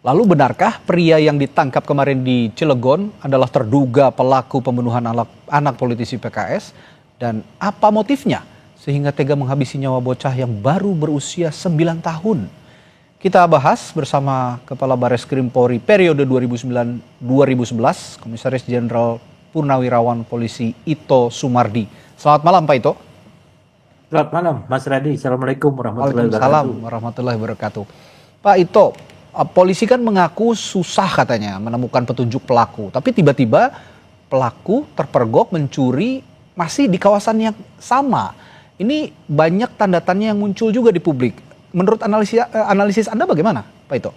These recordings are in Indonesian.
Lalu benarkah pria yang ditangkap kemarin di Cilegon adalah terduga pelaku pembunuhan anak politisi PKS? Dan apa motifnya sehingga tega menghabisi nyawa bocah yang baru berusia 9 tahun? Kita bahas bersama Kepala Bareskrim Polri periode 2009-2011, Komisaris Jenderal Purnawirawan Polisi Ito Sumardi. Selamat malam Pak Ito. Selamat malam Mas Radi. Assalamualaikum warahmatullahi wabarakatuh. Waalaikumsalam warahmatullahi wabarakatuh. Pak Ito, polisi kan mengaku susah katanya menemukan petunjuk pelaku, tapi tiba-tiba pelaku terpergok mencuri masih di kawasan yang sama. Ini banyak tanda tanya yang muncul juga di publik. Menurut analisis Anda bagaimana, Pak Ito?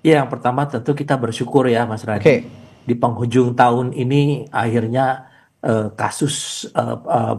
Ya, yang pertama tentu kita bersyukur ya Mas Radi. Di penghujung tahun ini akhirnya kasus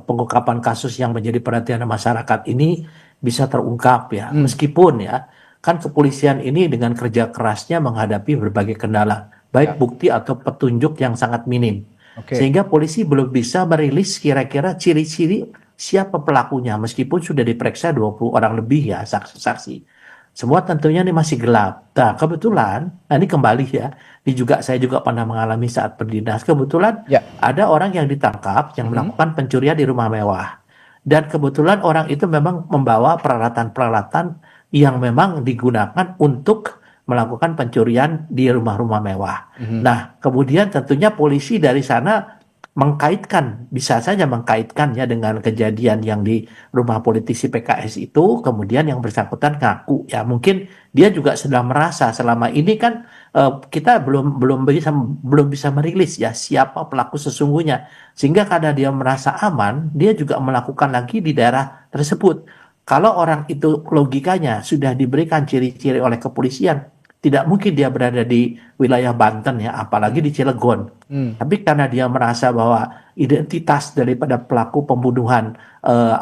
pengungkapan kasus yang menjadi perhatian masyarakat ini bisa terungkap ya. Meskipun ya kan kepolisian ini dengan kerja kerasnya menghadapi berbagai kendala, baik bukti atau petunjuk yang sangat minim. Sehingga polisi belum bisa merilis kira-kira ciri-ciri siapa pelakunya, meskipun sudah diperiksa 20 orang lebih ya saksi-saksi. Semua tentunya ini masih gelap. Nah kebetulan, ini kembali ya, saya juga pernah mengalami saat berdinas. Kebetulan ada orang yang ditangkap yang melakukan pencurian di rumah mewah. Dan kebetulan orang itu memang membawa peralatan-peralatan yang memang digunakan untuk melakukan pencurian di rumah-rumah mewah. Nah, kemudian tentunya polisi dari sana bisa saja mengkaitkannya dengan kejadian yang di rumah politisi PKS itu, kemudian yang bersangkutan ngaku ya mungkin dia juga sedang merasa selama ini kan kita belum bisa merilis ya siapa pelaku sesungguhnya, sehingga karena dia merasa aman, dia juga melakukan lagi di daerah tersebut. Kalau orang itu logikanya sudah diberikan ciri-ciri oleh kepolisian, tidak mungkin dia berada di wilayah Banten ya, apalagi di Cilegon. Tapi karena dia merasa bahwa identitas daripada pelaku pembunuhan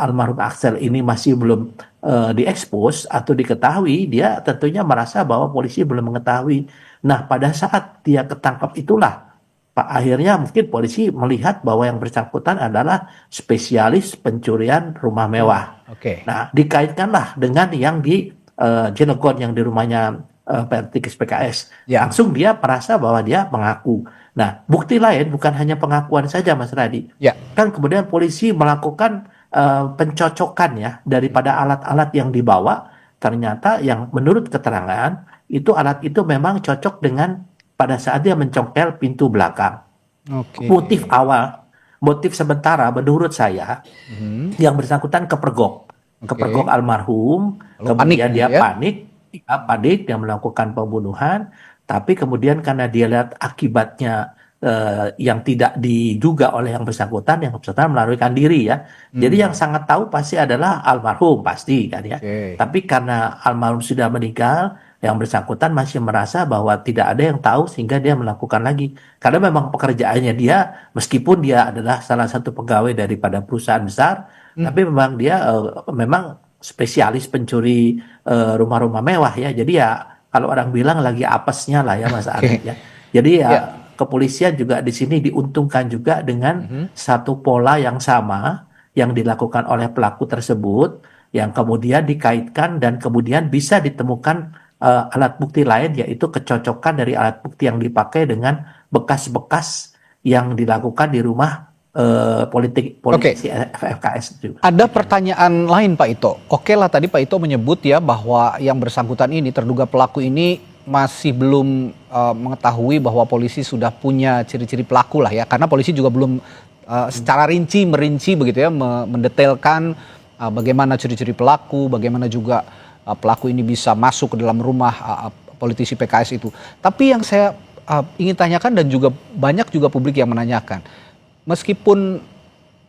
almarhum Axel ini masih belum diekspos atau diketahui, dia tentunya merasa bahwa polisi belum mengetahui. Nah, pada saat dia ketangkap itulah, akhirnya mungkin polisi melihat bahwa yang bersangkutan adalah spesialis pencurian rumah mewah. Nah, dikaitkanlah dengan yang di Cilegon, yang di rumahnya politikus PKS. Langsung dia merasa bahwa dia mengaku. Nah, bukti lain bukan hanya pengakuan saja Mas Radi. Kan kemudian polisi melakukan pencocokan ya daripada alat-alat yang dibawa. Ternyata yang menurut keterangan itu alat itu memang cocok dengan pada saat dia mencongkel pintu belakang. Motif sementara menurut saya yang bersangkutan kepergok almarhum, kemudian dia panik, dia melakukan pembunuhan, tapi kemudian karena dia lihat akibatnya yang tidak diduga oleh yang bersangkutan melarikan diri ya. Jadi yang sangat tahu pasti adalah almarhum pasti kan ya. Tapi karena almarhum sudah meninggal, yang bersangkutan masih merasa bahwa tidak ada yang tahu sehingga dia melakukan lagi. Karena memang pekerjaannya dia, meskipun dia adalah salah satu pegawai daripada perusahaan besar, tapi memang dia memang spesialis pencuri rumah-rumah mewah ya. Jadi ya kalau orang bilang lagi apesnya lah ya Mas Arif ya. Jadi ya kepolisian juga di sini diuntungkan juga dengan satu pola yang sama yang dilakukan oleh pelaku tersebut, yang kemudian dikaitkan dan kemudian bisa ditemukan alat bukti lain, yaitu kecocokan dari alat bukti yang dipakai dengan bekas-bekas yang dilakukan di rumah politisi FKS juga. Ada pertanyaan lain Pak Ito. Oke lah, tadi Pak Ito menyebut ya bahwa yang bersangkutan ini, terduga pelaku ini masih belum mengetahui bahwa polisi sudah punya ciri-ciri pelaku lah ya, karena polisi juga belum secara merinci begitu ya, mendetailkan bagaimana ciri-ciri pelaku, bagaimana juga pelaku ini bisa masuk ke dalam rumah politisi PKS itu. Tapi yang saya ingin tanyakan, dan juga banyak juga publik yang menanyakan, meskipun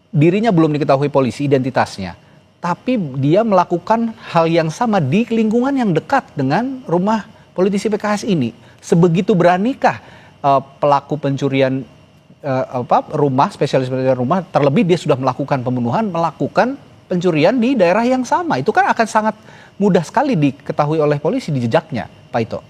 dirinya belum diketahui polisi identitasnya, tapi dia melakukan hal yang sama di lingkungan yang dekat dengan rumah politisi PKS ini. Sebegitu beranikah pelaku pencurian rumah, spesialis pencurian rumah, terlebih dia sudah melakukan pembunuhan, melakukan pencurian di daerah yang sama? Itu kan akan sangat mudah sekali diketahui oleh polisi di jejaknya, Pak Ito.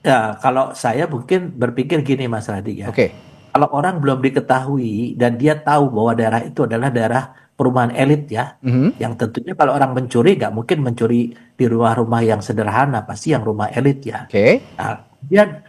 Ya, kalau saya mungkin berpikir gini Mas Radi ya. Kalau orang belum diketahui dan dia tahu bahwa daerah itu adalah daerah perumahan elit ya, yang tentunya kalau orang mencuri nggak mungkin mencuri di rumah-rumah yang sederhana, pasti yang rumah elit ya. Oke. Nah,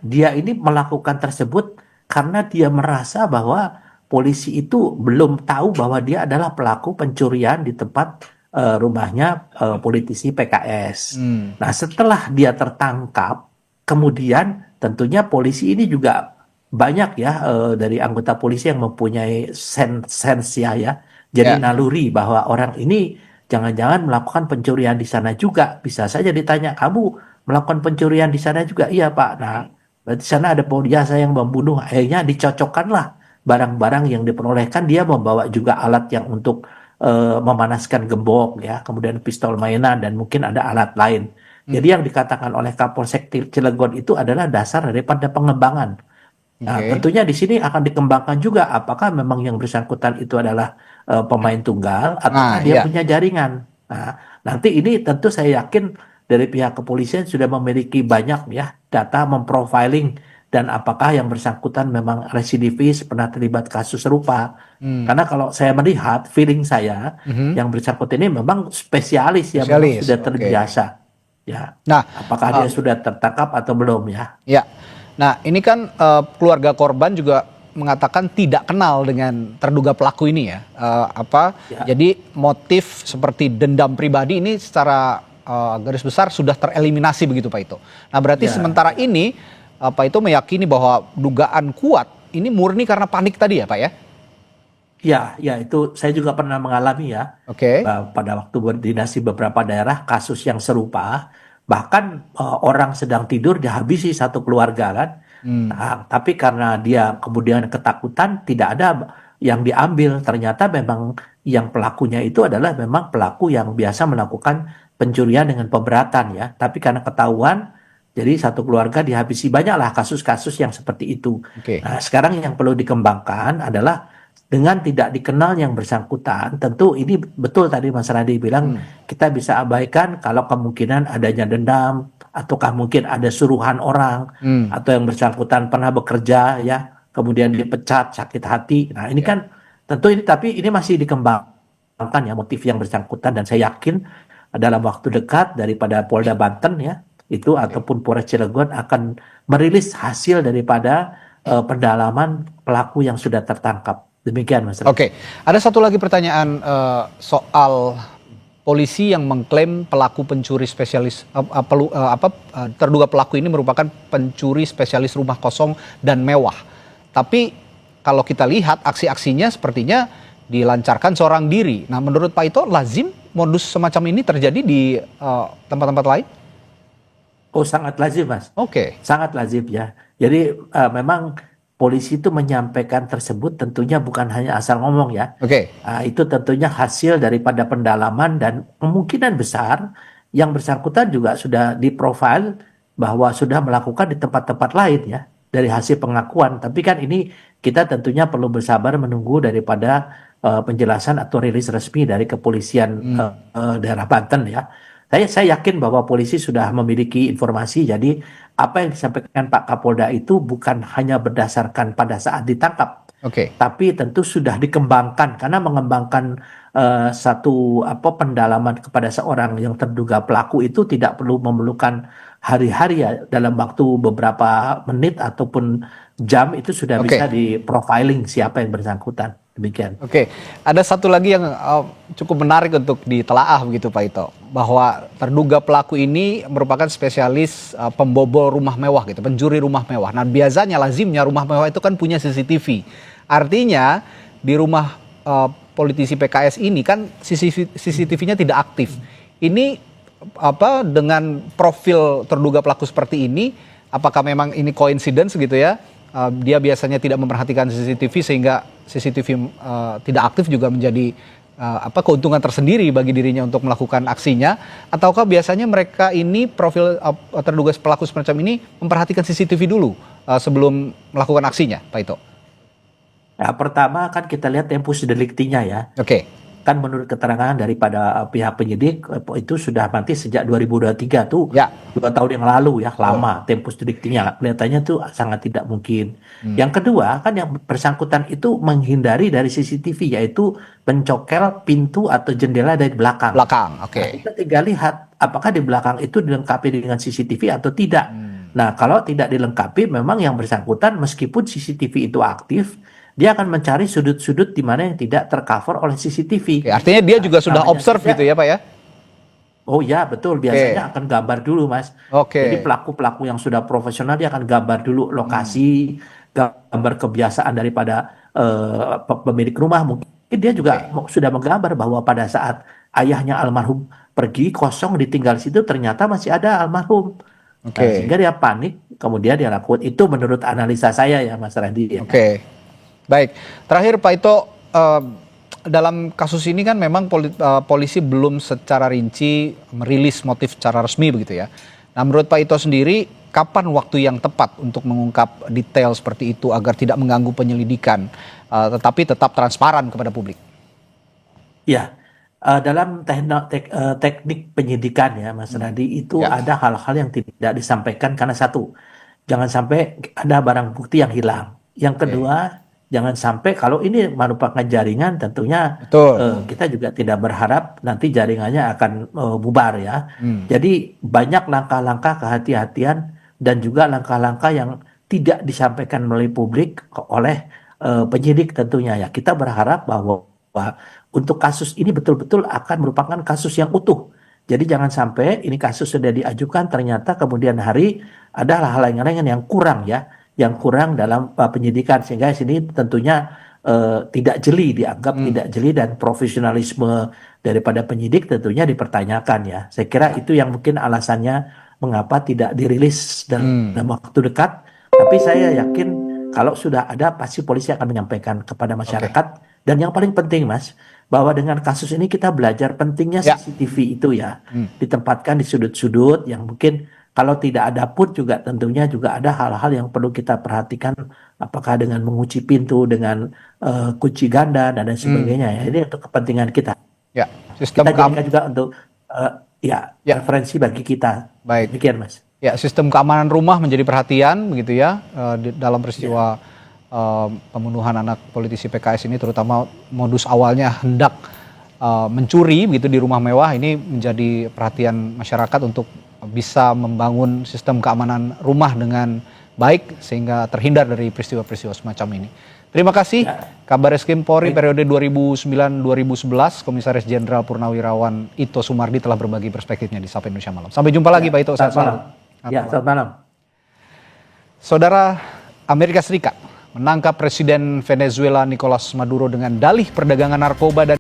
dia ini melakukan tersebut karena dia merasa bahwa polisi itu belum tahu bahwa dia adalah pelaku pencurian di tempat rumahnya politisi PKS. Hmm. Nah, setelah dia tertangkap, kemudian tentunya polisi ini juga banyak ya dari anggota polisi yang mempunyai sense ya. Jadi Ya. naluri bahwa orang ini jangan-jangan melakukan pencurian di sana juga. Bisa saja ditanya, kamu melakukan pencurian di sana juga? Iya Pak. Nah, berarti sana ada jasa yang membunuh. Akhirnya dicocokkanlah barang-barang yang diperolehkan. Dia membawa juga alat yang untuk memanaskan gembok ya, kemudian pistol mainan dan mungkin ada alat lain. Jadi yang dikatakan oleh Kapolsek Cilegon itu adalah dasar daripada pengembangan. Nah, Oke. tentunya di sini akan dikembangkan juga apakah memang yang bersangkutan itu adalah pemain tunggal ataukah Nah, dia ya. punya jaringan. Nah, nanti ini tentu saya yakin dari pihak kepolisian sudah memiliki banyak ya data memprofiling dan apakah yang bersangkutan memang residivis pernah terlibat kasus serupa. Hmm. Karena kalau saya melihat feeling saya Mhm. yang bersangkutan ini memang spesialis ya, memang Spesialis. sudah Oke. terbiasa. Ya, Nah, apakah dia sudah tertangkap atau belum ya? ya. Nah, ini kan keluarga korban juga mengatakan tidak kenal dengan terduga pelaku ini ya. Ya. Jadi motif seperti dendam pribadi ini secara garis besar sudah tereliminasi begitu Pak Ito. Nah, berarti Ya. sementara ini Pak Ito meyakini bahwa dugaan kuat ini murni karena panik tadi ya Pak ya? Ya, itu saya juga pernah mengalami ya. Oke. Pada waktu berdinas di beberapa daerah kasus yang serupa, bahkan orang sedang tidur dihabisi satu keluarga kan. Nah, tapi karena dia kemudian ketakutan, tidak ada yang diambil. Ternyata memang yang pelakunya itu adalah memang pelaku yang biasa melakukan pencurian dengan pemberatan ya. Tapi karena ketahuan, jadi satu keluarga dihabisi. Banyaklah kasus-kasus yang seperti itu. Oke. Nah, sekarang yang perlu dikembangkan adalah dengan tidak dikenal yang bersangkutan, tentu ini betul tadi Mas Radi bilang kita bisa abaikan kalau kemungkinan adanya dendam, ataukah mungkin ada suruhan orang, atau yang bersangkutan pernah bekerja ya, kemudian dipecat, sakit hati. Nah ini kan tentu ini, tapi ini masih dikembangkan ya motif yang bersangkutan, dan saya yakin dalam waktu dekat daripada Polda Banten ya, itu ataupun Polres Cilegon akan merilis hasil daripada pendalaman pelaku yang sudah tertangkap. Demikian Mas. Oke, ada satu lagi pertanyaan soal polisi yang mengklaim pelaku pencuri spesialis terduga pelaku ini merupakan pencuri spesialis rumah kosong dan mewah. Tapi kalau kita lihat aksi-aksinya sepertinya dilancarkan seorang diri. Nah, menurut Pak Ito lazim modus semacam ini terjadi di tempat-tempat lain? Oh, sangat lazim Mas. Oke. Sangat lazim ya. Jadi memang polisi itu menyampaikan tersebut tentunya bukan hanya asal ngomong ya. Oke. Itu tentunya hasil daripada pendalaman, dan kemungkinan besar yang bersangkutan juga sudah diprofil bahwa sudah melakukan di tempat-tempat lain ya, dari hasil pengakuan. Tapi kan ini kita tentunya perlu bersabar menunggu daripada penjelasan atau rilis resmi dari kepolisian daerah Banten ya. Saya yakin bahwa polisi sudah memiliki informasi, jadi apa yang disampaikan Pak Kapolda itu bukan hanya berdasarkan pada saat ditangkap, Oke. tapi tentu sudah dikembangkan, karena mengembangkan satu pendalaman kepada seorang yang terduga pelaku itu tidak perlu memerlukan hari-hari ya, dalam waktu beberapa menit ataupun jam itu sudah bisa di profiling siapa yang bersangkutan. Demikian. Oke, ada satu lagi yang cukup menarik untuk ditelaah begitu Pak Ito, bahwa terduga pelaku ini merupakan spesialis pembobol rumah mewah gitu, pencuri rumah mewah. Nah, biasanya lazimnya rumah mewah itu kan punya CCTV. Artinya di rumah politisi PKS ini kan CCTV-nya tidak aktif. Ini dengan profil terduga pelaku seperti ini, apakah memang ini coincidence gitu ya? Dia biasanya tidak memperhatikan CCTV sehingga CCTV tidak aktif juga menjadi keuntungan tersendiri bagi dirinya untuk melakukan aksinya, ataukah biasanya mereka ini profil terduga pelaku semacam ini memperhatikan CCTV dulu sebelum melakukan aksinya, Pak Ito? Nah, pertama kan kita lihat tempus delictinya ya. Oke. kan menurut keterangan daripada pihak penyidik itu sudah mati sejak 2023 tuh, Ya. 2 tahun yang lalu ya, lama tempus deliktinya, kelihatannya tuh sangat tidak mungkin. Yang kedua kan yang bersangkutan itu menghindari dari CCTV, yaitu mencokel pintu atau jendela dari belakang. Belakang, oke. Nah, kita tinggal lihat apakah di belakang itu dilengkapi dengan CCTV atau tidak. Nah, kalau tidak dilengkapi, memang yang bersangkutan meskipun CCTV itu aktif, dia akan mencari sudut-sudut di mana yang tidak tercover oleh CCTV. Oke, artinya dia juga sudah Namanya observe saja- gitu ya Pak ya? Oh ya, betul. Biasanya akan gambar dulu, Mas. Oke. Jadi pelaku-pelaku yang sudah profesional dia akan gambar dulu lokasi, gambar kebiasaan daripada pemilik rumah. Mungkin dia juga sudah menggambar bahwa pada saat ayahnya almarhum pergi kosong ditinggal situ, ternyata masih ada almarhum. Nah, Oke. sehingga dia panik, kemudian dia lakukan itu menurut analisa saya ya, Mas Randy. Ya. Oke, baik. Terakhir Pak Ito, dalam kasus ini kan memang polisi belum secara rinci merilis motif secara resmi begitu ya. Nah menurut Pak Ito sendiri, kapan waktu yang tepat untuk mengungkap detail seperti itu agar tidak mengganggu penyelidikan, tetapi tetap transparan kepada publik? Ya, dalam teknik penyidikan ya, Mas Randy, itu ada hal-hal yang tidak disampaikan karena satu, jangan sampai ada barang bukti yang hilang. Yang kedua, jangan sampai kalau ini merupakan jaringan, tentunya Betul. kita juga tidak berharap nanti jaringannya akan bubar ya. Jadi banyak langkah-langkah kehati-hatian dan juga langkah-langkah yang tidak disampaikan melalui publik oleh penyidik tentunya ya. Kita berharap bahwa untuk kasus ini betul-betul akan merupakan kasus yang utuh. Jadi jangan sampai ini kasus sudah diajukan ternyata kemudian hari ada hal-hal yang kurang ya, yang kurang dalam penyidikan, sehingga sini tentunya tidak jeli, dianggap tidak jeli, dan profesionalisme daripada penyidik tentunya dipertanyakan ya. Saya kira itu yang mungkin alasannya mengapa tidak dirilis dalam waktu dekat. Tapi saya yakin kalau sudah ada pasti polisi akan menyampaikan kepada masyarakat. Dan yang paling penting Mas, bahwa dengan kasus ini kita belajar pentingnya CCTV itu ya, ditempatkan di sudut-sudut yang mungkin kalau tidak ada pun juga tentunya juga ada hal-hal yang perlu kita perhatikan, apakah dengan mengunci pintu dengan kunci ganda dan lain sebagainya ya. Ini untuk kepentingan kita. Ya, sistem Kita jadikan juga untuk referensi bagi kita. Baik. Demikian Mas. Ya, sistem keamanan rumah menjadi perhatian begitu ya dalam peristiwa pembunuhan anak politisi PKS ini, terutama modus awalnya hendak mencuri begitu di rumah mewah. Ini menjadi perhatian masyarakat untuk bisa membangun sistem keamanan rumah dengan baik sehingga terhindar dari peristiwa-peristiwa semacam ini. Terima kasih Kabar Eskrim Polri periode 2009-2011, Komisaris Jenderal Purnawirawan Ito Sumardi telah berbagi perspektifnya di Sapa Indonesia Malam. Sampai jumpa lagi Pak Ito. Selamat malam. Selamat malam. Saudara, Amerika Serikat menangkap Presiden Venezuela Nicolas Maduro dengan dalih perdagangan narkoba dan